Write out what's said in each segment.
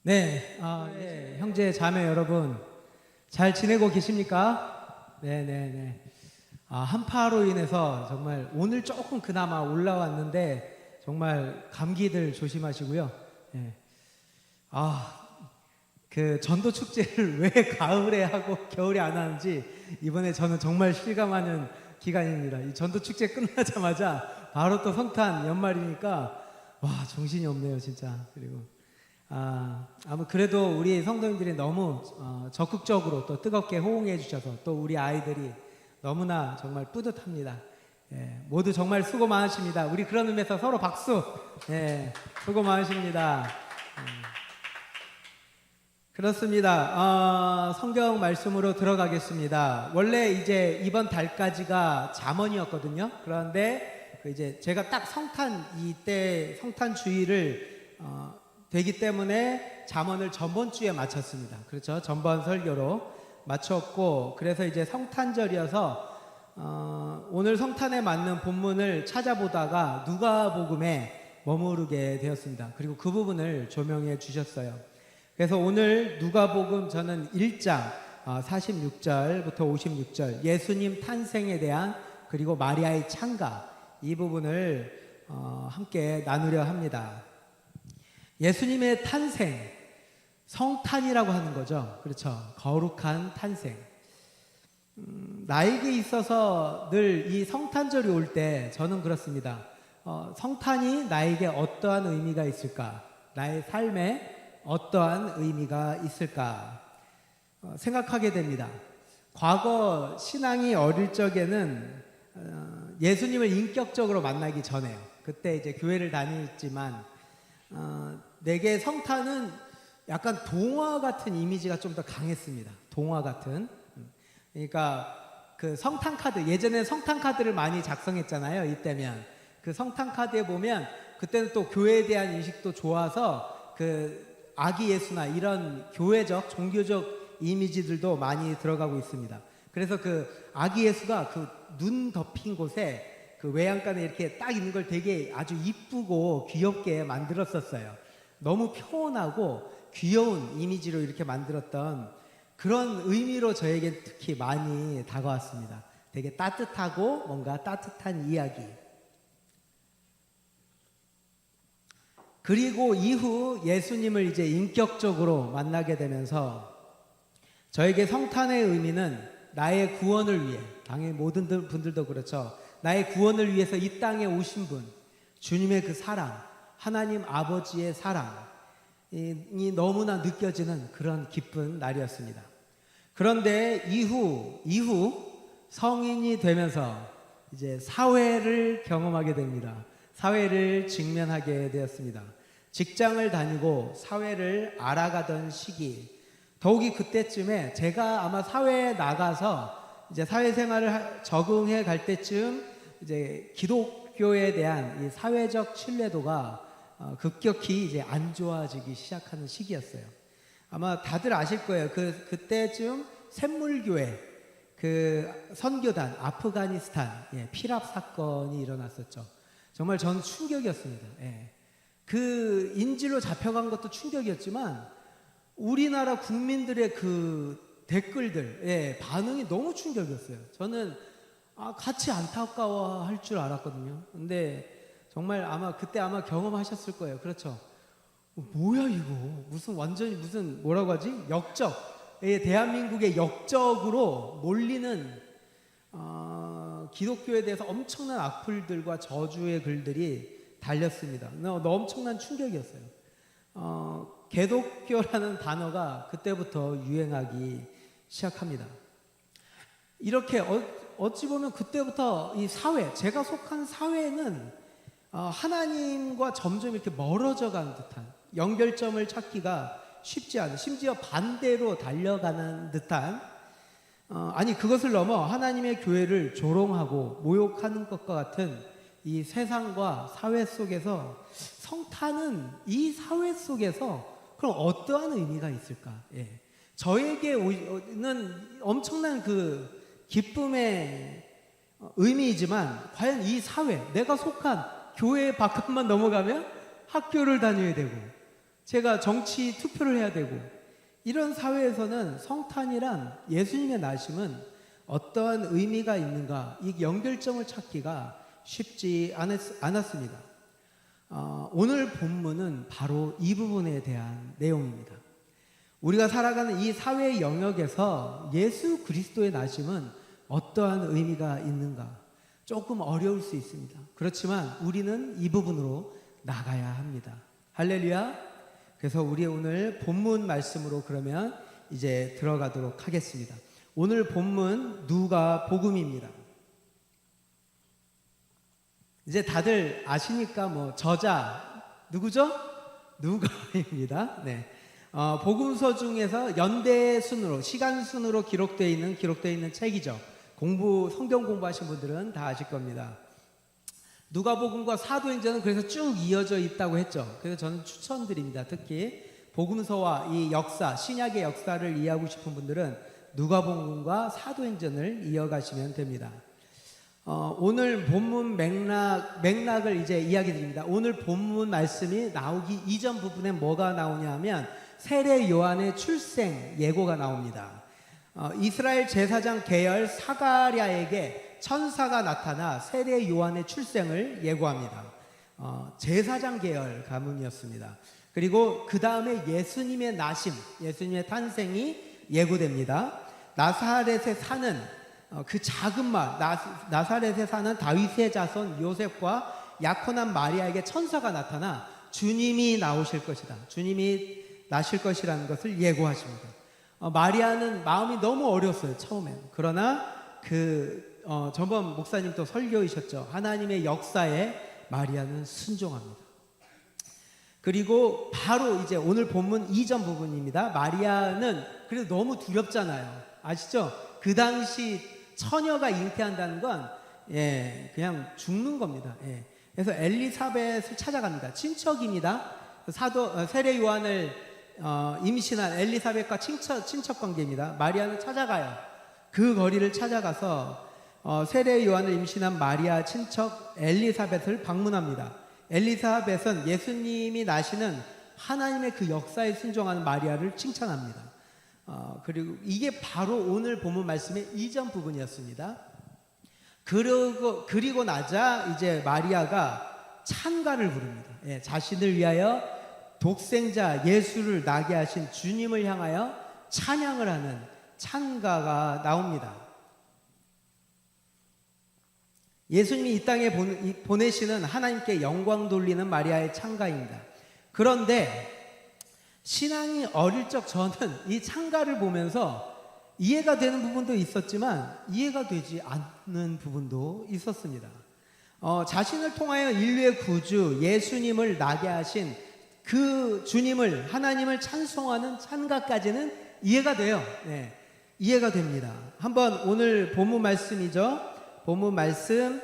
네, 네, 형제 자매 여러분 잘 지내고 계십니까? 네네네. 한파로 인해서 정말 오늘 조금 그나마 올라왔는데 정말 감기들 조심하시고요. 네. 그 전도 축제를 왜 가을에 하고 겨울에 안 하는지 이번에 저는 정말 실감하는 기간입니다. 이 전도 축제 끝나자마자 바로 또 성탄 연말이니까 와 정신이 없네요 진짜. 그리고 아무 그래도 우리 성도님들이 너무 적극적으로 또 뜨겁게 호응해 주셔서 또 우리 아이들이 너무나 정말 뿌듯합니다. 예, 모두 정말 수고 많으십니다. 우리 그런 의미에서 서로 박수. 예, 수고 많으십니다. 그렇습니다. 성경 말씀으로 들어가겠습니다. 원래 이제 이번 달까지가 잠언이었거든요. 그런데 이제 제가 딱 성탄 이때 성탄 주일을 되기 때문에 잠언을 전번 주에 마쳤습니다. 그렇죠? 전번 설교로 마쳤고, 그래서 이제 성탄절이어서 오늘 성탄에 맞는 본문을 찾아보다가 누가복음에 머무르게 되었습니다. 그리고 그 부분을 조명해 주셨어요. 그래서 오늘 누가복음 저는 1장 46절부터 56절 예수님 탄생에 대한 그리고 마리아의 창가 이 부분을 함께 나누려 합니다. 예수님의 탄생, 성탄이라고 하는 거죠. 그렇죠. 거룩한 탄생. 나에게 있어서 늘 이 성탄절이 올 때 저는 그렇습니다. 성탄이 나에게 어떠한 의미가 있을까? 나의 삶에 어떠한 의미가 있을까? 생각하게 됩니다. 과거 신앙이 어릴 적에는 예수님을 인격적으로 만나기 전에요. 그때 이제 교회를 다녔지만 내게 성탄은 약간 동화 같은 이미지가 좀 더 강했습니다. 동화 같은. 그러니까 그 성탄 카드, 예전에 성탄 카드를 많이 작성했잖아요. 이때면 그 성탄 카드에 보면 그때는 또 교회에 대한 인식도 좋아서 그 아기 예수나 이런 교회적 종교적 이미지들도 많이 들어가고 있습니다. 그래서 그 아기 예수가 그 눈 덮인 곳에 그 외양간에 이렇게 딱 있는 걸 되게 아주 이쁘고 귀엽게 만들었었어요. 너무 평온하고 귀여운 이미지로 이렇게 만들었던 그런 의미로 저에게 특히 많이 다가왔습니다. 되게 따뜻하고 뭔가 따뜻한 이야기. 그리고 이후 예수님을 이제 인격적으로 만나게 되면서 저에게 성탄의 의미는 나의 구원을 위해, 당연히 모든 분들도 그렇죠. 나의 구원을 위해서 이 땅에 오신 분, 주님의 그 사랑, 하나님 아버지의 사랑이 너무나 느껴지는 그런 기쁜 날이었습니다. 그런데 이후 성인이 되면서 이제 사회를 경험하게 됩니다. 사회를 직면하게 되었습니다. 직장을 다니고 사회를 알아가던 시기, 더욱이 그때쯤에 제가 아마 사회에 나가서 이제 사회생활을 적응해 갈 때쯤 이제 기독교에 대한 이 사회적 신뢰도가 급격히 이제 안 좋아지기 시작하는 시기였어요. 아마 다들 아실 거예요. 그때쯤 샘물교회 그 선교단 아프가니스탄 피랍 사건이 일어났었죠. 정말 저는 충격이었습니다. 그 인질로 잡혀간 것도 충격이었지만 우리나라 국민들의 그 댓글들 반응이 너무 충격이었어요. 저는 같이 안타까워할 줄 알았거든요. 근데 정말 그때 아마 경험하셨을 거예요. 그렇죠. 뭐야 이거 무슨 완전히 무슨 뭐라고 하지? 역적. 대한민국의 역적으로 몰리는 기독교에 대해서 엄청난 악플들과 저주의 글들이 달렸습니다. 엄청난 충격이었어요. 개독교라는 단어가 그때부터 유행하기 시작합니다. 이렇게 어찌 보면 그때부터 이 사회, 제가 속한 사회는 하나님과 점점 이렇게 멀어져 가는 듯한 연결점을 찾기가 쉽지 않은, 심지어 반대로 달려가는 듯한 그것을 넘어 하나님의 교회를 조롱하고 모욕하는 것과 같은 이 세상과 사회 속에서 성탄은 이 사회 속에서 그럼 어떠한 의미가 있을까? 저에게는 엄청난 그 기쁨의 의미이지만 과연 이 사회, 내가 속한 교회 바깥만 넘어가면 학교를 다녀야 되고 제가 정치 투표를 해야 되고, 이런 사회에서는 성탄이란 예수님의 나심은 어떠한 의미가 있는가, 이 연결점을 찾기가 쉽지 않았습니다. 오늘 본문은 바로 이 부분에 대한 내용입니다. 우리가 살아가는 이 사회의 영역에서 예수 그리스도의 나심은 어떠한 의미가 있는가, 조금 어려울 수 있습니다. 그렇지만 우리는 이 부분으로 나가야 합니다. 할렐루야. 그래서 우리 오늘 본문 말씀으로 그러면 이제 들어가도록 하겠습니다. 오늘 본문 누가복음입니다. 이제 다들 아시니까 뭐 저자 누구죠? 누가입니다. 네. 복음서 중에서 연대 순으로, 시간 순으로 기록되어 있는 책이죠. 성경 공부하신 분들은 다 아실 겁니다. 누가복음과 사도행전은 그래서 쭉 이어져 있다고 했죠. 그래서 저는 추천드립니다. 특히 복음서와 이 역사, 신약의 역사를 이해하고 싶은 분들은 누가복음과 사도행전을 이어가시면 됩니다. 오늘 본문 맥락을 이제 이야기 드립니다. 오늘 본문 말씀이 나오기 이전 부분에 뭐가 나오냐 하면 세례 요한의 출생 예고가 나옵니다. 이스라엘 제사장 계열 사가랴에게 천사가 나타나 세례 요한의 출생을 예고합니다. 제사장 계열 가문이었습니다. 그리고 그 다음에 예수님의 나심, 예수님의 탄생이 예고됩니다. 나사렛에 사는 그 작은 마을, 나사렛에 사는 다윗의 자손 요셉과 약혼한 마리아에게 천사가 나타나 주님이 나오실 것이다, 주님이 나실 것이라는 것을 예고하십니다. 마리아는 마음이 너무 어렸어요, 처음엔. 그러나 전번 목사님도 설교이셨죠. 하나님의 역사에 마리아는 순종합니다. 그리고 바로 이제 오늘 본문 이전 부분입니다. 마리아는 그래도 너무 두렵잖아요. 아시죠? 그 당시 처녀가 잉태한다는 건 그냥 죽는 겁니다. 그래서 엘리사벳을 찾아갑니다. 친척입니다. 세례 요한을 임신한 엘리사벳과 친척 관계입니다. 마리아는 찾아가요. 그 거리를 찾아가서 세례 요한을 임신한 마리아 친척 엘리사벳을 방문합니다. 엘리사벳은 예수님이 나시는 하나님의 그 역사에 순종하는 마리아를 칭찬합니다. 그리고 이게 바로 오늘 본문 말씀의 이전 부분이었습니다. 그리고 나자 이제 마리아가 찬가를 부릅니다. 자신을 위하여 독생자 예수를 나게 하신 주님을 향하여 찬양을 하는 찬가가 나옵니다. 예수님이 이 땅에 보내시는 하나님께 영광 돌리는 마리아의 찬가입니다. 그런데 신앙이 어릴 적 저는 이 찬가를 보면서 이해가 되는 부분도 있었지만 이해가 되지 않는 부분도 있었습니다. 자신을 통하여 인류의 구주 예수님을 나게 하신 그 주님을, 하나님을 찬송하는 찬가까지는 이해가 돼요. 이해가 됩니다. 한번 오늘 본문 말씀이죠. 본문 말씀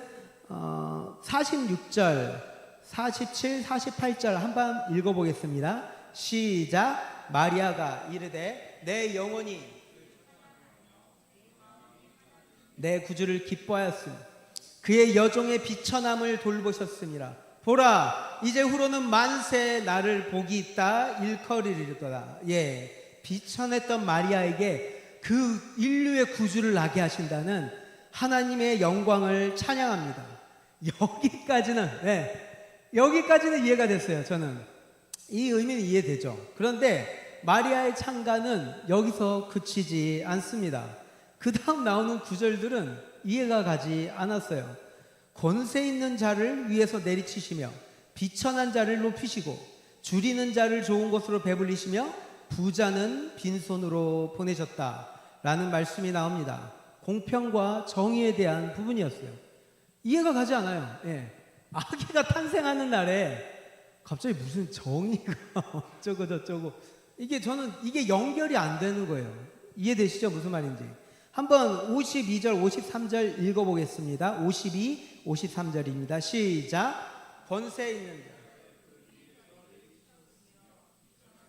46절, 47, 48절 한번 읽어보겠습니다. 시작. 마리아가 이르되 내 영혼이 내 구주를 기뻐하였으니 그의 여종의 비천함을 돌보셨음이라. 보라, 이제 후로는 만세 나를 복이 있다 일컬으리로다. 비천했던 마리아에게 그 인류의 구주를 나게 하신다는 하나님의 영광을 찬양합니다. 여기까지는 이해가 됐어요. 저는 이 의미는 이해되죠. 그런데 마리아의 찬가는 여기서 그치지 않습니다. 그 다음 나오는 구절들은 이해가 가지 않았어요. 권세 있는 자를 위에서 내리치시며 비천한 자를 높이시고 줄이는 자를 좋은 곳으로 배불리시며 부자는 빈손으로 보내셨다라는 말씀이 나옵니다. 공평과 정의에 대한 부분이었어요. 이해가 가지 않아요. 아기가 탄생하는 날에 갑자기 무슨 정의가 어쩌고 저쩌고, 저는 이게 연결이 안 되는 거예요. 이해되시죠? 무슨 말인지. 한번 52절 53절 읽어보겠습니다. 52, 53절입니다. 시작. 권세 있는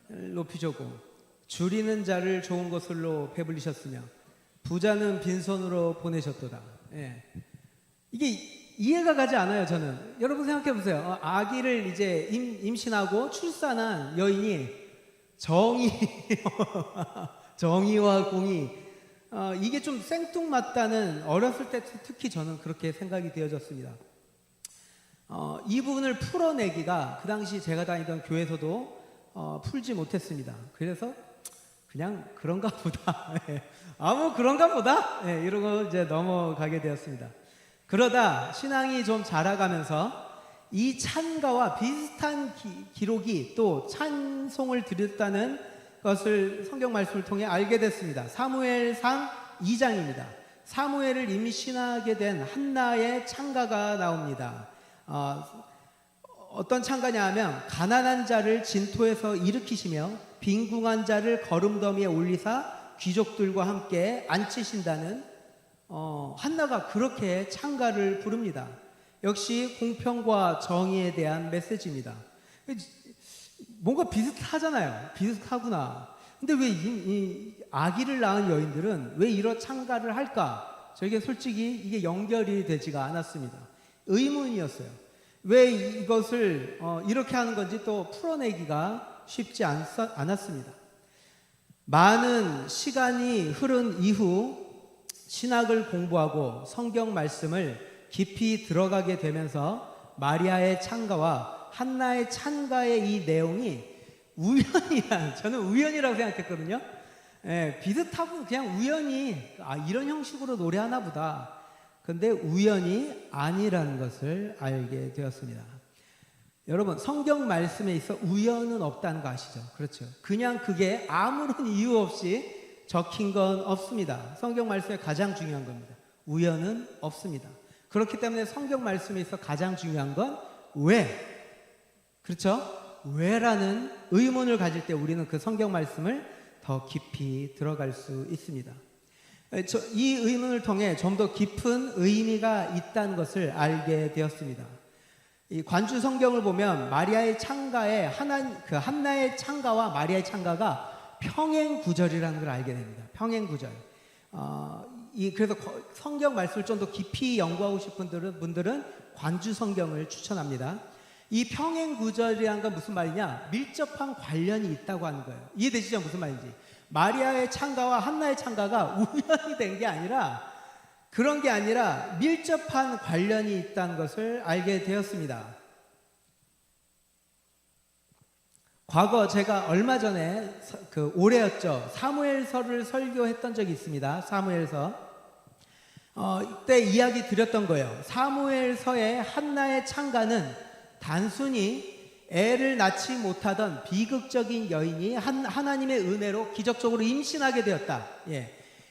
자를 높이셨고 줄이는 자를 좋은 것으로 배불리셨으며 부자는 빈손으로 보내셨도다. 이게 이해가 가지 않아요. 저는. 여러분 생각해 보세요. 아기를 이제 임신하고 출산한 여인이 정의와 공의, 이게 좀 생뚱맞다는, 어렸을 때 특히 저는 그렇게 생각이 되어졌습니다. 이 부분을 풀어내기가 그 당시 제가 다니던 교회에서도 풀지 못했습니다. 그래서 그냥 그런가 보다. 그런가 보다. 이러고 이제 넘어가게 되었습니다. 그러다 신앙이 좀 자라가면서 이 찬가와 비슷한 기록이 또 찬송을 드렸다는 것을 성경 말씀을 통해 알게 됐습니다. 사무엘상 2장입니다. 사무엘을 임신하게 된 한나의 찬가가 나옵니다. 어떤 찬가냐 하면 가난한 자를 진토에서 일으키시며 빈궁한 자를 거름더미에 올리사 귀족들과 함께 앉히신다는 한나가 그렇게 찬가를 부릅니다. 역시 공평과 정의에 대한 메시지입니다. 뭔가 비슷하잖아요. 비슷하구나. 근데 왜 이 아기를 낳은 여인들은 왜 이런 찬가를 할까? 저에게 솔직히 이게 연결이 되지가 않았습니다. 의문이었어요. 왜 이것을 이렇게 하는 건지 또 풀어내기가 쉽지 않았습니다. 많은 시간이 흐른 이후 신학을 공부하고 성경 말씀을 깊이 들어가게 되면서 마리아의 찬가와 한나의 찬가의 이 내용이 저는 우연이라고 생각했거든요. 비슷하고 그냥 우연히 이런 형식으로 노래하나 보다. 근데 우연이 아니라는 것을 알게 되었습니다. 여러분, 성경 말씀에 있어 우연은 없다는 거 아시죠? 그렇죠. 그냥 그게 아무런 이유 없이 적힌 건 없습니다. 성경 말씀에 가장 중요한 겁니다. 우연은 없습니다. 그렇기 때문에 성경 말씀에 있어 가장 중요한 건 왜? 그렇죠? 왜라는 의문을 가질 때 우리는 그 성경 말씀을 더 깊이 들어갈 수 있습니다. 이 의문을 통해 좀 더 깊은 의미가 있다는 것을 알게 되었습니다. 이 관주 성경을 보면 마리아의 찬가에 한나의 찬가와 마리아의 찬가가 평행 구절이라는 걸 알게 됩니다. 평행 구절. 그래서 성경 말씀을 좀 더 깊이 연구하고 싶은 분들은 관주 성경을 추천합니다. 이 평행 구절이란 건 무슨 말이냐? 밀접한 관련이 있다고 하는 거예요. 이해되시죠? 무슨 말인지. 마리아의 찬가와 한나의 찬가가 우연이 된 게 아니라, 그런 게 아니라 밀접한 관련이 있다는 것을 알게 되었습니다. 과거 제가 얼마 전에 올해였죠. 사무엘서를 설교했던 적이 있습니다. 사무엘서. 이때 이야기 드렸던 거예요. 사무엘서의 한나의 찬가는 단순히 애를 낳지 못하던 비극적인 여인이 하나님의 은혜로 기적적으로 임신하게 되었다.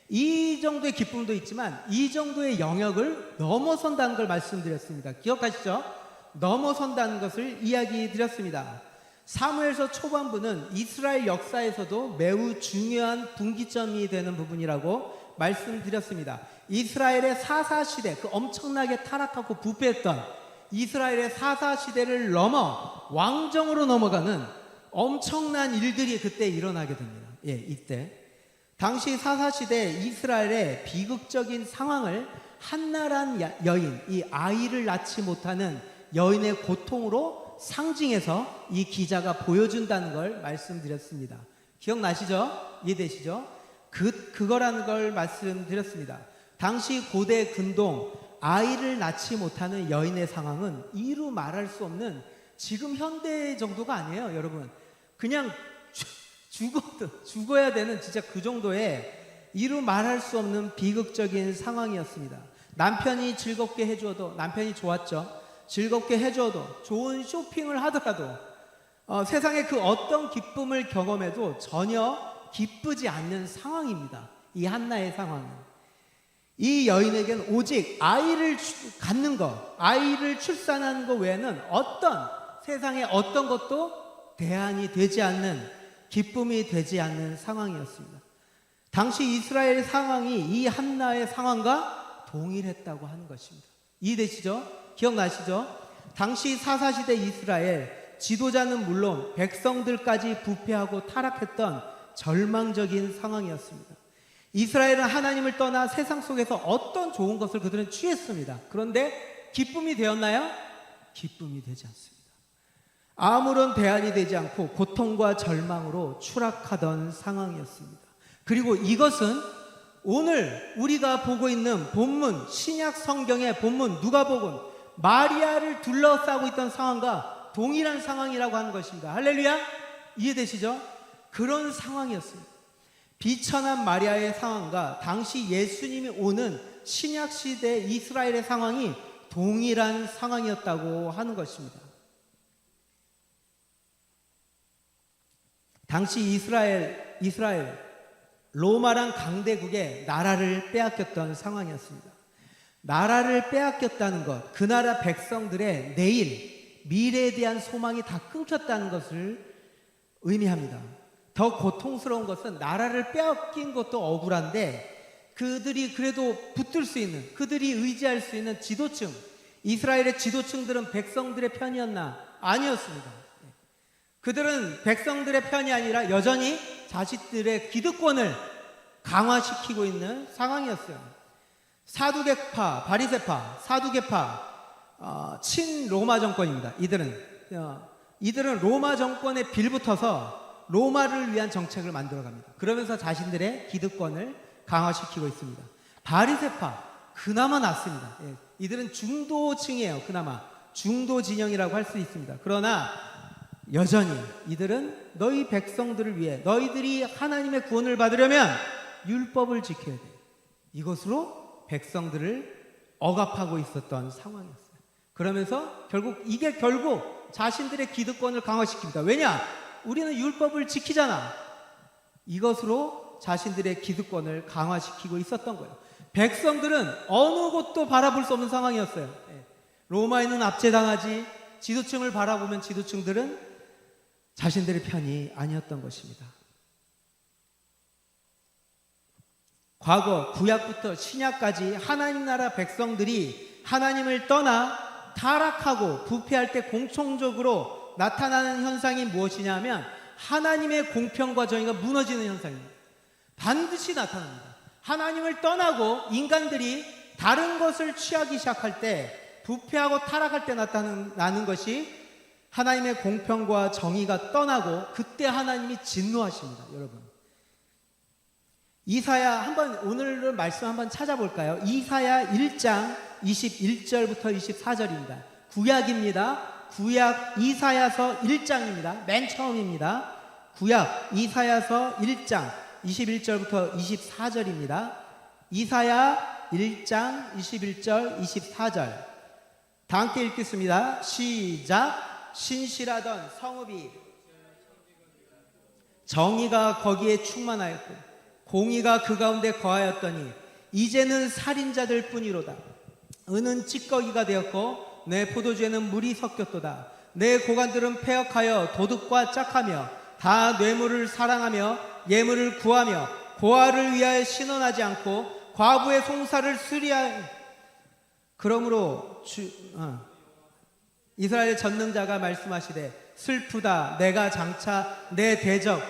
이 정도의 기쁨도 있지만 이 정도의 영역을 넘어선다는 걸 말씀드렸습니다. 기억하시죠? 넘어선다는 것을 이야기 드렸습니다. 사무엘서 초반부는 이스라엘 역사에서도 매우 중요한 분기점이 되는 부분이라고 말씀드렸습니다. 이스라엘의 사사시대, 그 엄청나게 타락하고 부패했던 이스라엘의 사사시대를 넘어 왕정으로 넘어가는 엄청난 일들이 그때 일어나게 됩니다. 이때 당시 사사시대 이스라엘의 비극적인 상황을 한나란 여인, 이 아이를 낳지 못하는 여인의 고통으로 상징해서 이 기자가 보여준다는 걸 말씀드렸습니다. 기억나시죠? 이해되시죠? 그거라는 걸 말씀드렸습니다. 당시 고대 근동 아이를 낳지 못하는 여인의 상황은 이루 말할 수 없는, 지금 현대 정도가 아니에요, 여러분. 그냥 죽어야 되는 진짜 그 정도의 이루 말할 수 없는 비극적인 상황이었습니다. 남편이 즐겁게 해주어도, 남편이 좋았죠. 즐겁게 해주어도, 좋은 쇼핑을 하더라도, 세상에 그 어떤 기쁨을 경험해도 전혀 기쁘지 않는 상황입니다. 이 한나의 상황은. 이 여인에게는 오직 아이를 갖는 것, 아이를 출산하는 것 외에는 세상에 어떤 것도 대안이 되지 않는, 기쁨이 되지 않는 상황이었습니다. 당시 이스라엘 상황이 이 한나의 상황과 동일했다고 하는 것입니다. 이해되시죠? 기억나시죠? 당시 사사시대 이스라엘 지도자는 물론 백성들까지 부패하고 타락했던 절망적인 상황이었습니다. 이스라엘은 하나님을 떠나 세상 속에서 어떤 좋은 것을 그들은 취했습니다. 그런데 기쁨이 되었나요? 기쁨이 되지 않습니다. 아무런 대안이 되지 않고 고통과 절망으로 추락하던 상황이었습니다. 그리고 이것은 오늘 우리가 보고 있는 본문, 신약 성경의 본문 누가복음, 마리아를 둘러싸고 있던 상황과 동일한 상황이라고 하는 것입니다. 할렐루야! 이해되시죠? 그런 상황이었습니다. 비천한 마리아의 상황과 당시 예수님이 오는 신약 시대 이스라엘의 상황이 동일한 상황이었다고 하는 것입니다. 당시 이스라엘 로마란 강대국의 나라를 빼앗겼던 상황이었습니다. 나라를 빼앗겼다는 것, 그 나라 백성들의 내일, 미래에 대한 소망이 다 끊겼다는 것을 의미합니다. 더 고통스러운 것은 나라를 빼앗긴 것도 억울한데 그들이 그래도 붙들 수 있는, 그들이 의지할 수 있는 지도층, 이스라엘의 지도층들은 백성들의 편이었나? 아니었습니다. 그들은 백성들의 편이 아니라 여전히 자신들의 기득권을 강화시키고 있는 상황이었어요. 사두개파, 바리새파, 사두개파, 친로마 정권입니다. 이들은 로마 정권에 빌붙어서 로마를 위한 정책을 만들어갑니다. 그러면서 자신들의 기득권을 강화시키고 있습니다. 바리새파, 그나마 낫습니다. 이들은 중도층이에요. 그나마 중도 진영이라고 할 수 있습니다. 그러나 여전히 이들은 너희 백성들을 위해, 너희들이 하나님의 구원을 받으려면 율법을 지켜야 돼. 이것으로 백성들을 억압하고 있었던 상황이었어요. 그러면서 결국 자신들의 기득권을 강화시킵니다. 왜냐? 우리는 율법을 지키잖아. 이것으로 자신들의 기득권을 강화시키고 있었던 거예요. 백성들은 어느 곳도 바라볼 수 없는 상황이었어요. 로마에는 압제당하지, 지도층을 바라보면 지도층들은 자신들의 편이 아니었던 것입니다. 과거 구약부터 신약까지 하나님 나라 백성들이 하나님을 떠나 타락하고 부패할 때 공통적으로 나타나는 현상이 무엇이냐 하면 하나님의 공평과 정의가 무너지는 현상입니다. 반드시 나타납니다. 하나님을 떠나고 인간들이 다른 것을 취하기 시작할 때, 부패하고 타락할 때 나타나는 것이 하나님의 공평과 정의가 떠나고, 그때 하나님이 진노하십니다. 여러분, 이사야 오늘 말씀 한번 찾아볼까요? 이사야 1장 21절부터 24절입니다. 구약입니다. 구약 이사야서 1장입니다. 맨 처음입니다. 구약 이사야서 1장 21절부터 24절입니다. 이사야 1장 21절 24절 다 함께 읽겠습니다. 시작. 신실하던 성읍이 정의가 거기에 충만하였고 공의가 그 가운데 거하였더니 이제는 살인자들 뿐이로다. 은은 찌꺼기가 되었고 내 포도주에는 물이 섞였도다. 내 고관들은 패역하여 도둑과 짝하며 다 뇌물을 사랑하며 예물을 구하며 고아를 위하여 신원하지 않고 과부의 송사를 수리하여. 그러므로 이스라엘 전능자가 말씀하시되 슬프다. 내가 장차 내 대적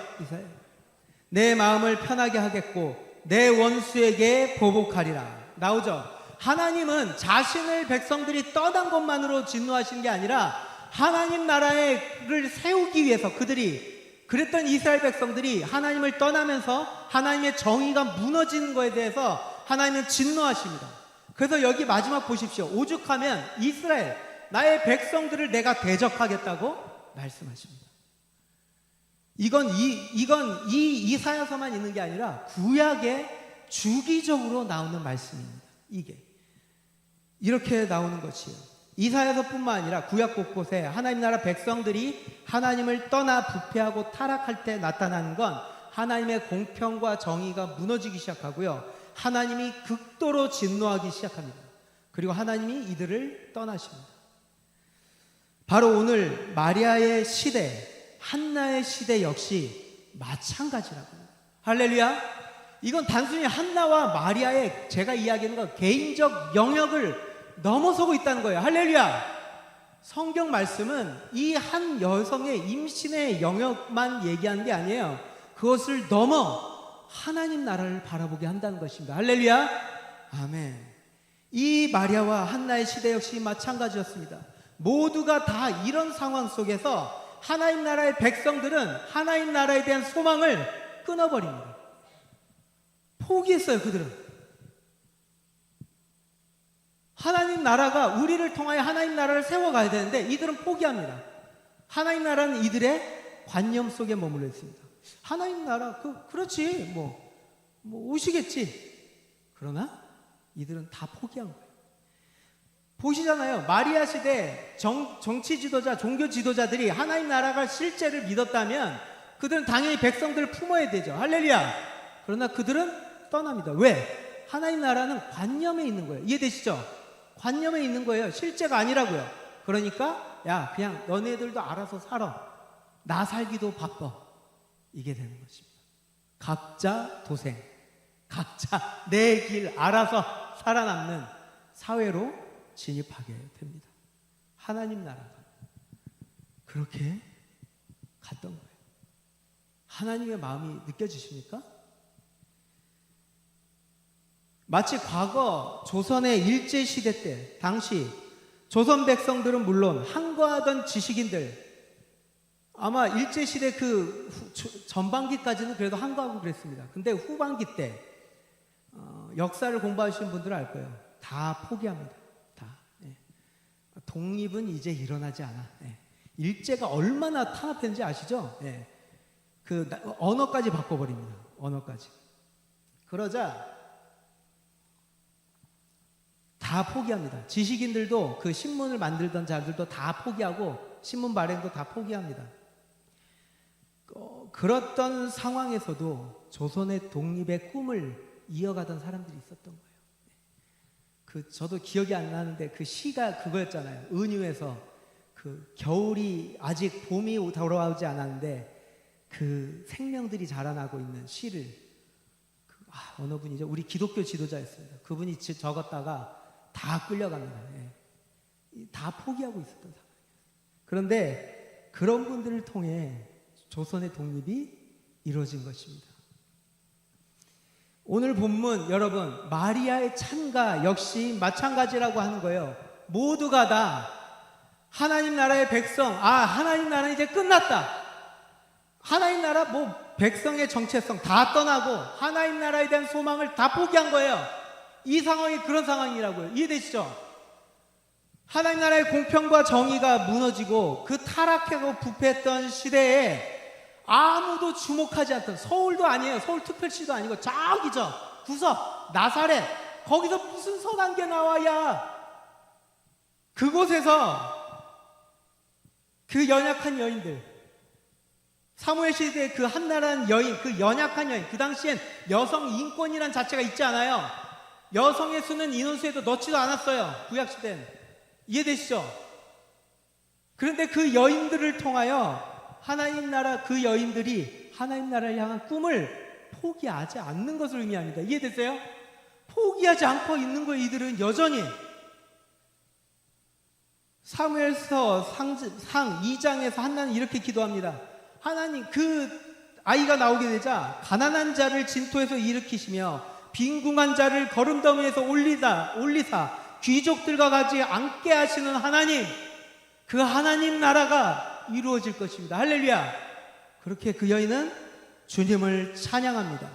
내 마음을 편하게 하겠고 내 원수에게 보복하리라. 나오죠? 하나님은 자신을 백성들이 떠난 것만으로 진노하시는 게 아니라 하나님 나라를 세우기 위해서, 그랬던 이스라엘 백성들이 하나님을 떠나면서 하나님의 정의가 무너지는 것에 대해서 하나님은 진노하십니다. 그래서 여기 마지막 보십시오. 오죽하면 이스라엘, 나의 백성들을 내가 대적하겠다고 말씀하십니다. 이건 이사야서만 있는 게 아니라 구약에 주기적으로 나오는 말씀입니다. 이게 이렇게 나오는 것이에요. 이사야서뿐만 아니라 구약 곳곳에 하나님 나라 백성들이 하나님을 떠나 부패하고 타락할 때 나타나는 건 하나님의 공평과 정의가 무너지기 시작하고요, 하나님이 극도로 진노하기 시작합니다. 그리고 하나님이 이들을 떠나십니다. 바로 오늘 마리아의 시대, 한나의 시대 역시 마찬가지라고 합니다. 할렐루야. 이건 단순히 한나와 마리아의, 제가 이야기하는 건 개인적 영역을 넘어서고 있다는 거예요. 할렐루야. 성경 말씀은 이 한 여성의 임신의 영역만 얘기하는 게 아니에요. 그것을 넘어 하나님 나라를 바라보게 한다는 것입니다. 할렐루야. 아멘. 이 마리아와 한나의 시대 역시 마찬가지였습니다. 모두가 다 이런 상황 속에서 하나님 나라의 백성들은 하나님 나라에 대한 소망을 끊어버립니다. 포기했어요. 그들은 하나님 나라가 우리를 통하여 하나님 나라를 세워가야 되는데 이들은 포기합니다. 하나님 나라는 이들의 관념 속에 머물러 있습니다. 하나님 나라 그렇지 뭐 오시겠지. 그러나 이들은 다 포기한 거예요. 보시잖아요. 마리아 시대 정치 지도자, 종교 지도자들이 하나님 나라가 실제를 믿었다면 그들은 당연히 백성들을 품어야 되죠. 할렐루야. 그러나 그들은 떠납니다. 왜? 하나님 나라는 관념에 있는 거예요. 이해되시죠? 관념에 있는 거예요. 실제가 아니라고요. 그러니까 야 그냥 너네들도 알아서 살아. 나 살기도 바빠. 이게 되는 것입니다. 각자 도생, 각자 내 길 알아서 살아남는 사회로 진입하게 됩니다. 하나님 나라가 그렇게 갔던 거예요. 하나님의 마음이 느껴지십니까? 마치 과거 조선의 일제시대 때 당시 조선 백성들은 물론 항거하던 지식인들 아마 일제시대 전반기까지는 그래도 항거하고 그랬습니다. 근데 후반기 때 역사를 공부하시는 분들은 알 거예요. 다 포기합니다. 다. 예. 독립은 이제 일어나지 않아. 예. 일제가 얼마나 탄압했는지 아시죠? 예. 언어까지 바꿔버립니다. 언어까지. 그러자 다 포기합니다. 지식인들도 그 신문을 만들던 자들도 다 포기하고 신문 발행도 다 포기합니다. 그렇던 상황에서도 조선의 독립의 꿈을 이어가던 사람들이 있었던 거예요. 저도 기억이 안 나는데 그 시가 그거였잖아요. 은유에서 겨울이 아직 봄이 돌아오지 않았는데 그 생명들이 자라나고 있는 시를 어느 분이죠? 우리 기독교 지도자였습니다. 그분이 적었다가 다 끌려갑니다. 예. 다 포기하고 있었던 상황이에요. 그런데 그런 분들을 통해 조선의 독립이 이루어진 것입니다. 오늘 본문 여러분 마리아의 찬가 역시 마찬가지라고 하는 거예요. 모두가 다 하나님 나라의 백성, 하나님 나라는 이제 끝났다. 하나님 나라 백성의 정체성 다 떠나고 하나님 나라에 대한 소망을 다 포기한 거예요. 이 상황이 그런 상황이라고요. 이해되시죠? 하나님 나라의 공평과 정의가 무너지고 그 타락하고 부패했던 시대에 아무도 주목하지 않던, 서울도 아니에요. 서울특별시도 아니고 저기죠. 구석 나사렛, 거기서 무슨 선한 게 나와야. 그곳에서 그 연약한 여인들, 사무엘 시대의 그 한나라는 여인, 그 연약한 여인, 그 당시엔 여성 인권이란 자체가 있지 않아요. 여성의 수는 인원수에도 넣지도 않았어요. 구약시대는. 이해되시죠? 그런데 그 여인들을 통하여 하나님 나라, 그 여인들이 하나님 나라를 향한 꿈을 포기하지 않는 것을 의미합니다. 이해되세요? 포기하지 않고 있는 거예요. 이들은 여전히. 사무엘서 상 2장에서 한나는 이렇게 기도합니다. 하나님, 그 아이가 나오게 되자 가난한 자를 진토에서 일으키시며 빈궁한 자를 거름더미에서 올리사 귀족들과 같이 앉게 하시는 하나님, 그 하나님 나라가 이루어질 것입니다. 할렐루야. 그렇게 그 여인은 주님을 찬양합니다.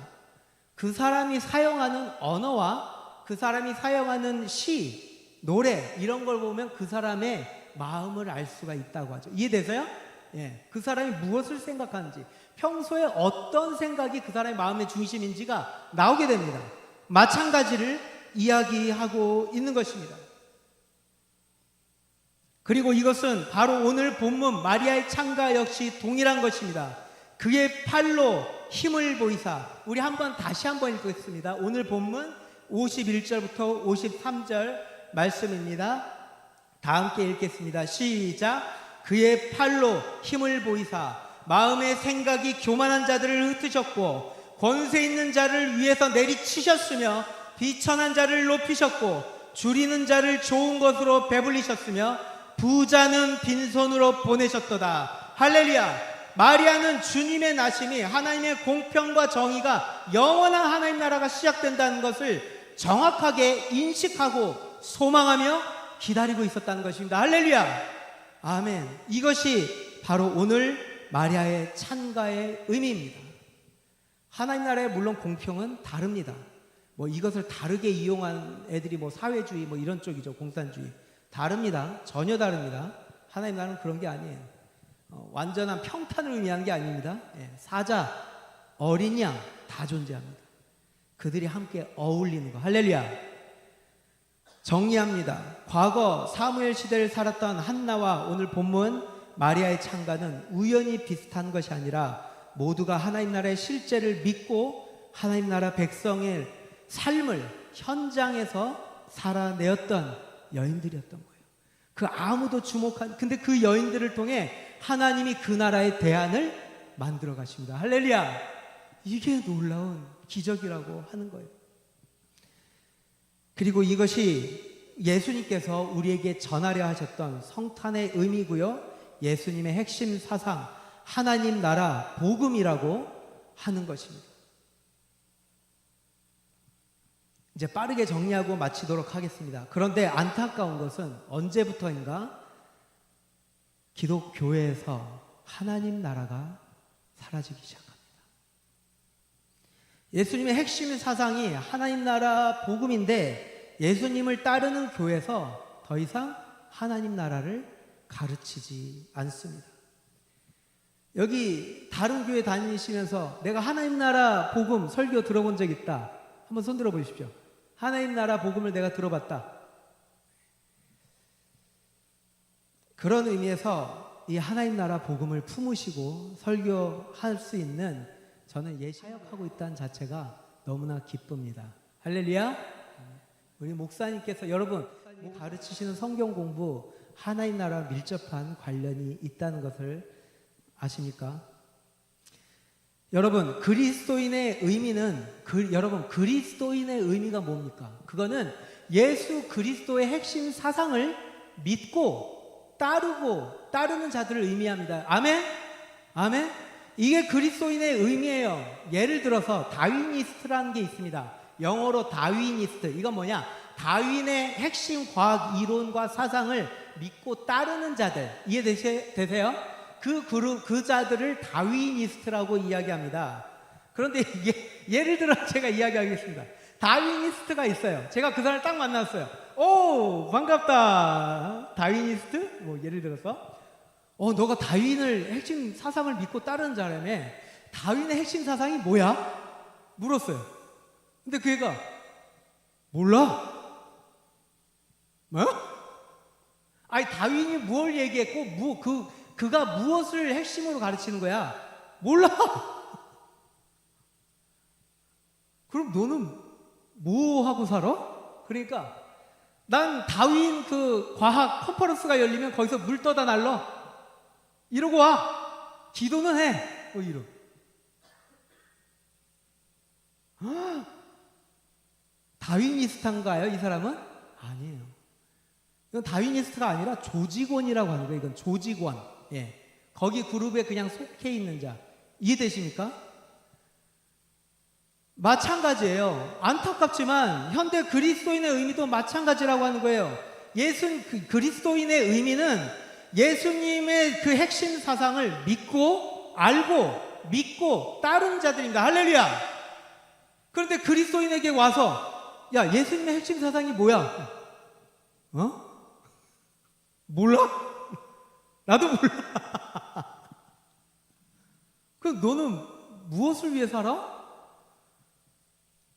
그 사람이 사용하는 언어와 그 사람이 사용하는 시, 노래 이런 걸 보면 그 사람의 마음을 알 수가 있다고 하죠. 이해되세요? 예, 그 사람이 무엇을 생각하는지, 평소에 어떤 생각이 그 사람의 마음의 중심인지가 나오게 됩니다. 마찬가지를 이야기하고 있는 것입니다. 그리고 이것은 바로 오늘 본문 마리아의 찬가 역시 동일한 것입니다. 그의 팔로 힘을 보이사. 우리 다시 한번 읽겠습니다. 오늘 본문 51절부터 53절 말씀입니다. 다 함께 읽겠습니다. 시작. 그의 팔로 힘을 보이사 마음의 생각이 교만한 자들을 흩으셨고 권세 있는 자를 위에서 내리치셨으며 비천한 자를 높이셨고 줄이는 자를 좋은 것으로 배불리셨으며 부자는 빈손으로 보내셨도다. 할렐루야. 마리아는 주님의 나심이 하나님의 공평과 정의가 영원한 하나님 나라가 시작된다는 것을 정확하게 인식하고 소망하며 기다리고 있었다는 것입니다. 할렐루야. 아멘. 이것이 바로 오늘 마리아의 찬가의 의미입니다. 하나님 나라의 물론 공평은 다릅니다. 뭐 이것을 다르게 이용한 애들이 뭐 사회주의 뭐 이런 쪽이죠. 공산주의. 다릅니다. 전혀 다릅니다. 하나님 나라는 그런 게 아니에요. 완전한 평탄을 의미하는 게 아닙니다. 사자, 어린 양 다 존재합니다. 그들이 함께 어울리는 거. 할렐루야. 정리합니다. 과거 사무엘 시대를 살았던 한나와 오늘 본문 마리아의 찬가는 우연히 비슷한 것이 아니라 모두가 하나님 나라의 실제를 믿고 하나님 나라 백성의 삶을 현장에서 살아내었던 여인들이었던 거예요. 그 아무도 주목한, 근데 그 여인들을 통해 하나님이 그 나라의 대안을 만들어 가십니다. 할렐루야. 이게 놀라운 기적이라고 하는 거예요. 그리고 이것이 예수님께서 우리에게 전하려 하셨던 성탄의 의미고요. 예수님의 핵심 사상, 하나님 나라 복음이라고 하는 것입니다. 이제 빠르게 정리하고 마치도록 하겠습니다. 그런데 안타까운 것은 언제부터인가 기독교회에서 하나님 나라가 사라지기 시작합니다. 예수님의 핵심 사상이 하나님 나라 복음인데 예수님을 따르는 교회에서 더 이상 하나님 나라를 가르치지 않습니다. 여기 다른 교회 다니시면서 내가 하나님 나라 복음 설교 들어본 적 있다. 한번 손 들어 보십시오. 하나님 나라 복음을 내가 들어봤다. 그런 의미에서 이 하나님 나라 복음을 품으시고 설교할 수 있는 저는 사역하고 있다는 자체가 너무나 기쁩니다. 할렐루야. 우리 목사님께서 여러분 가르치시는 성경 공부 하나님 나라와 밀접한 관련이 있다는 것을 아십니까? 여러분 그리스도인의 의미는 여러분 그리스도인의 의미가 뭡니까? 그거는 예수 그리스도의 핵심 사상을 믿고 따르는 자들을 의미합니다. 아멘? 아멘? 이게 그리스도인의 의미예요. 예를 들어서 다윈이스트라는 게 있습니다. 영어로 다윈이스트. 이건 뭐냐? 다윈의 핵심 과학 이론과 사상을 믿고 따르는 자들. 이해되세요? 그 자들을 다윈이스트라고 이야기합니다. 그런데 예를 들어 제가 이야기하겠습니다. 다윈이스트가 있어요. 제가 그 사람을 딱 만났어요. 오, 반갑다. 다윈이스트? 뭐 예를 들어서 너가 다윈을 핵심 사상을 믿고 따르는 자라며. 다윈의 핵심 사상이 뭐야? 물었어요. 근데 그 애가 몰라. 뭐? 아니 다윈이 뭘 얘기했고 그가 무엇을 핵심으로 가르치는 거야? 몰라. 그럼 너는 뭐 하고 살아? 그러니까 난 다윈 그 과학 컨퍼런스가 열리면 거기서 물 떠다 날러. 이러고 와. 기도는 해. 이러. 다윈이스트인가요? 이 사람은? 아니에요. 이건 다윈이스트가 아니라 조직원이라고 하는 거예요. 이건 조직원. 예. 거기 그룹에 그냥 속해 있는 자. 이해되십니까? 마찬가지예요. 안타깝지만 현대 그리스도인의 의미도 마찬가지라고 하는 거예요. 그리스도인의 의미는 예수님의 그 핵심 사상을 믿고 알고 믿고 따르는 자들입니다. 할렐루야. 그런데 그리스도인에게 와서 야 예수님의 핵심 사상이 뭐야? 몰라? 나도 몰라. 그럼 너는 무엇을 위해 살아?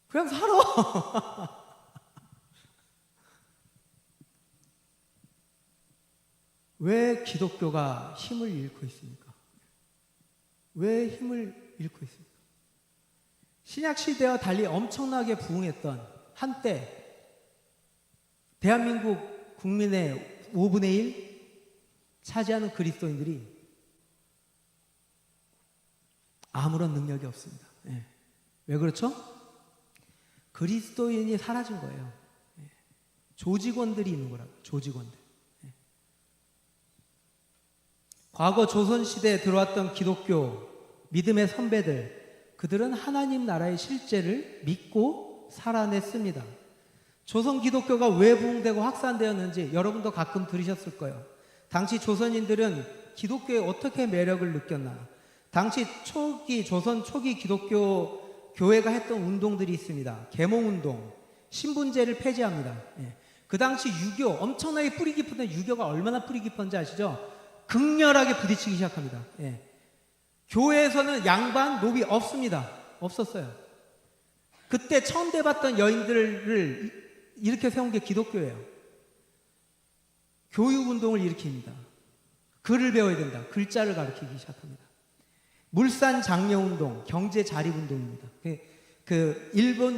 그냥 살아. 왜 기독교가 힘을 잃고 있습니까? 왜 힘을 잃고 있습니까? 신약시대와 달리 엄청나게 부흥했던 한때 대한민국 국민의 5분의 1 차지하는 그리스도인들이 아무런 능력이 없습니다. 예. 왜 그렇죠? 그리스도인이 사라진 거예요. 예. 조직원들이 있는 거라고. 조직원들. 과거 조선시대에 들어왔던 기독교 믿음의 선배들, 그들은 하나님 나라의 실제를 믿고 살아냈습니다. 조선 기독교가 왜 부흥되고 확산되었는지 여러분도 가끔 들으셨을 거예요. 당시 조선인들은 기독교에 어떻게 매력을 느꼈나. 당시 조선 초기 기독교 교회가 했던 운동들이 있습니다. 계몽운동, 신분제를 폐지합니다. 그 당시 유교, 엄청나게 뿌리 깊은데, 유교가 얼마나 뿌리 깊은지 아시죠? 극렬하게 부딪히기 시작합니다. 교회에서는 양반, 노비 없습니다. 없었어요. 그때 처음 대봤던 여인들을 이렇게 세운 게 기독교예요. 교육운동을 일으킵니다. 글을 배워야 된다. 글자를 가르치기 시작합니다. 물산 장려운동, 경제 자립운동입니다.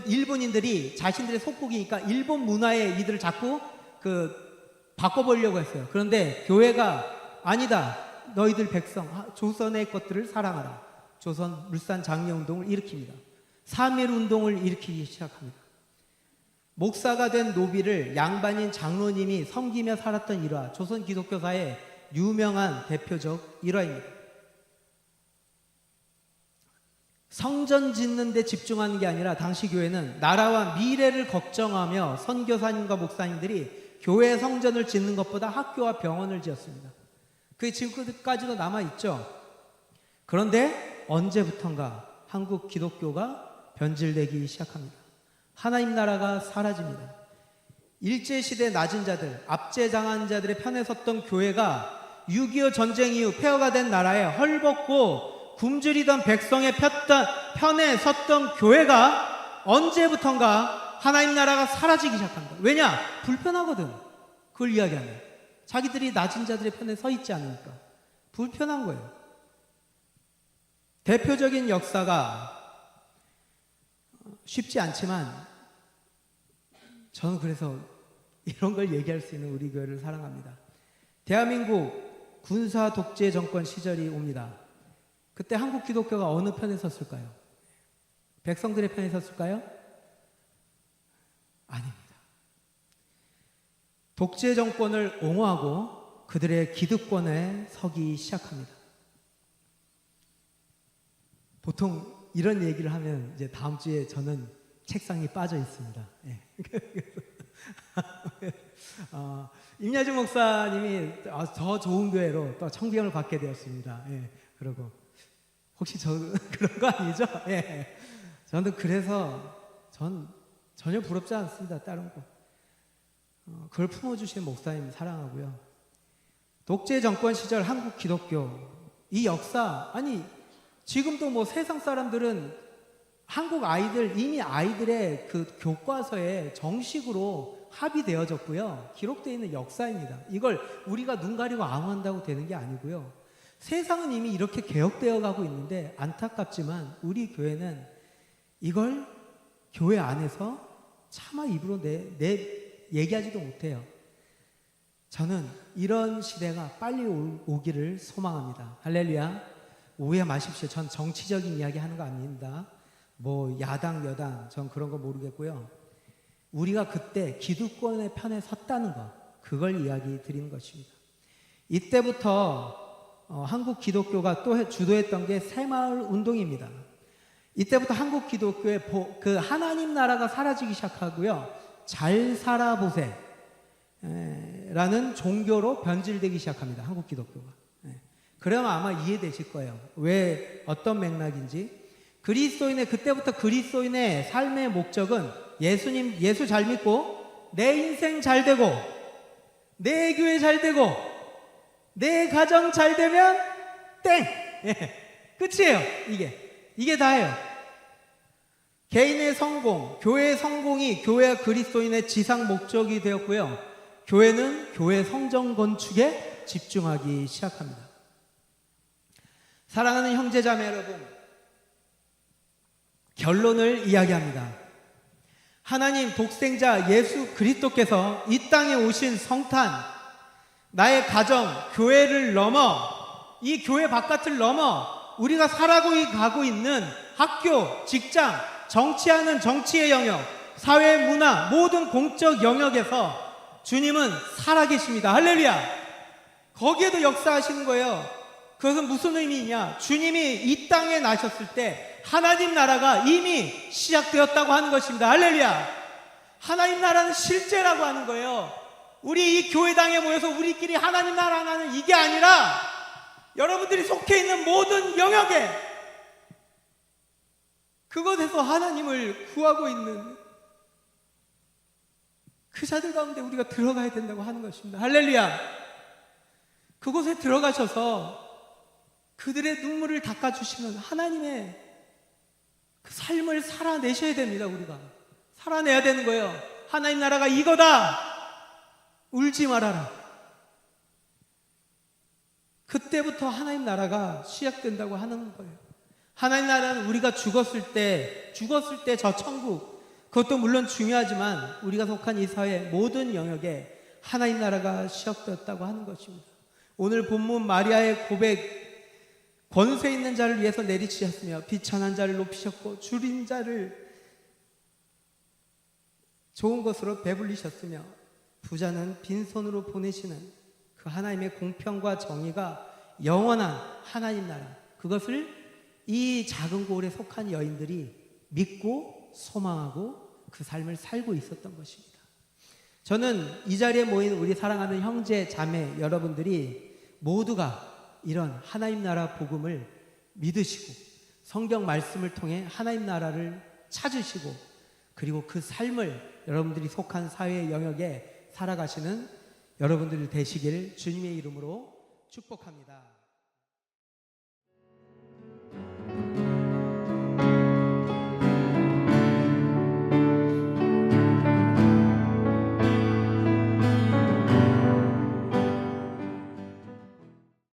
일본인들이 자신들의 속국이니까 일본 문화에 이들을 자꾸 바꿔보려고 했어요. 그런데 교회가 아니다. 너희들 백성, 조선의 것들을 사랑하라. 조선 물산 장려운동을 일으킵니다. 3.1운동을 일으키기 시작합니다. 목사가 된 노비를 양반인 장로님이 섬기며 살았던 일화, 조선 기독교사의 유명한 대표적 일화입니다. 성전 짓는 데 집중하는 게 아니라 당시 교회는 나라와 미래를 걱정하며 선교사님과 목사님들이 교회 성전을 짓는 것보다 학교와 병원을 지었습니다. 그게 지금까지도 남아있죠. 그런데 언제부턴가 한국 기독교가 변질되기 시작합니다. 하나님 나라가 사라집니다. 일제시대 낮은 자들, 압제당한 자들의 편에 섰던 교회가 6.25 전쟁 이후 폐허가 된 나라에 헐벗고 굶주리던 백성의 편에 섰던 교회가 언제부턴가 하나님 나라가 사라지기 시작합니다. 왜냐? 불편하거든. 그걸 이야기하면 자기들이 낮은 자들의 편에 서 있지 않으니까 불편한 거예요. 대표적인 역사가 쉽지 않지만 저는 그래서 이런 걸 얘기할 수 있는 우리 교회를 사랑합니다. 대한민국 군사 독재 정권 시절이 옵니다. 그때 한국 기독교가 어느 편에 섰을까요? 백성들의 편에 섰을까요? 아닙니다. 독재 정권을 옹호하고 그들의 기득권에 서기 시작합니다. 보통 이런 얘기를 하면 이제 다음 주에 저는 책상이 빠져 있습니다. 임야주 목사님이 더 좋은 교회로 또 청빙을 받게 되었습니다. 그리고 혹시 저 그런 거 아니죠? 저는 그래서 전 전혀 부럽지 않습니다. 다른 거. 그걸 품어주신 목사님 사랑하고요. 독재 정권 시절 한국 기독교 이 역사, 아니 지금도 뭐 세상 사람들은 한국 아이들, 이미 아이들의 그 교과서에 정식으로 합의되어졌고요. 기록되어 있는 역사입니다. 이걸 우리가 눈 가리고 암호한다고 되는 게 아니고요. 세상은 이미 이렇게 개혁되어 가고 있는데 안타깝지만 우리 교회는 이걸 교회 안에서 차마 입으로 얘기하지도 못해요. 저는 이런 시대가 빨리 오기를 소망합니다. 할렐루야. 오해 마십시오. 전 정치적인 이야기 하는 거 아닙니다. 뭐 야당 여당 전 그런 거 모르겠고요. 우리가 그때 기득권의 편에 섰다는 것, 그걸 이야기 드리는 것입니다. 이때부터 한국 기독교가 또 주도했던 게 새마을 운동입니다. 이때부터 한국 기독교의 그 하나님 나라가 사라지기 시작하고요. 잘 살아보세 라는 종교로 변질되기 시작합니다. 한국 기독교가. 그러면 아마 이해되실 거예요. 왜, 어떤 맥락인지. 그때부터 그리스도인의 삶의 목적은 예수 잘 믿고 내 인생 잘 되고 내 교회 잘 되고 내 가정 잘 되면 땡! 끝이에요. 이게 다예요. 개인의 성공, 교회의 성공이 교회와 그리스도인의 지상 목적이 되었고요. 교회는 교회 성전 건축에 집중하기 시작합니다. 사랑하는 형제자매 여러분, 결론을 이야기합니다. 하나님 독생자 예수 그리스도께서 이 땅에 오신 성탄, 나의 가정, 교회를 넘어, 이 교회 바깥을 넘어 우리가 살아가고 있는 학교, 직장, 정치하는 정치의 영역, 사회, 문화, 모든 공적 영역에서 주님은 살아계십니다. 할렐루야. 거기에도 역사하시는 거예요. 그것은 무슨 의미냐? 주님이 이 땅에 나셨을 때 하나님 나라가 이미 시작되었다고 하는 것입니다. 할렐루야. 하나님 나라는 실제라고 하는 거예요. 우리 이 교회당에 모여서 우리끼리 하나님 나라 하나는 이게 아니라 여러분들이 속해 있는 모든 영역에 그곳에서 하나님을 구하고 있는 그 자들 가운데 우리가 들어가야 된다고 하는 것입니다. 할렐루야. 그곳에 들어가셔서 그들의 눈물을 닦아주시는 하나님의 그 삶을 살아내셔야 됩니다. 우리가 살아내야 되는 거예요. 하나님 나라가 이거다. 울지 말아라. 그때부터 하나님 나라가 시작된다고 하는 거예요. 하나님 나라는 우리가 죽었을 때 저 천국, 그것도 물론 중요하지만 우리가 속한 이 사회 모든 영역에 하나님 나라가 시작되었다고 하는 것입니다. 오늘 본문 마리아의 고백, 권세 있는 자를 위해서 내리치셨으며 비천한 자를 높이셨고 줄인 자를 좋은 것으로 배불리셨으며 부자는 빈손으로 보내시는 그 하나님의 공평과 정의가 영원한 하나님 나라, 그것을 이 작은 고을에 속한 여인들이 믿고 소망하고 그 삶을 살고 있었던 것입니다. 저는 이 자리에 모인 우리 사랑하는 형제 자매 여러분들이 모두가 이런 하나님 나라 복음을 믿으시고 성경 말씀을 통해 하나님 나라를 찾으시고 그리고 그 삶을 여러분들이 속한 사회의 영역에 살아가시는 여러분들 되시길 주님의 이름으로 축복합니다.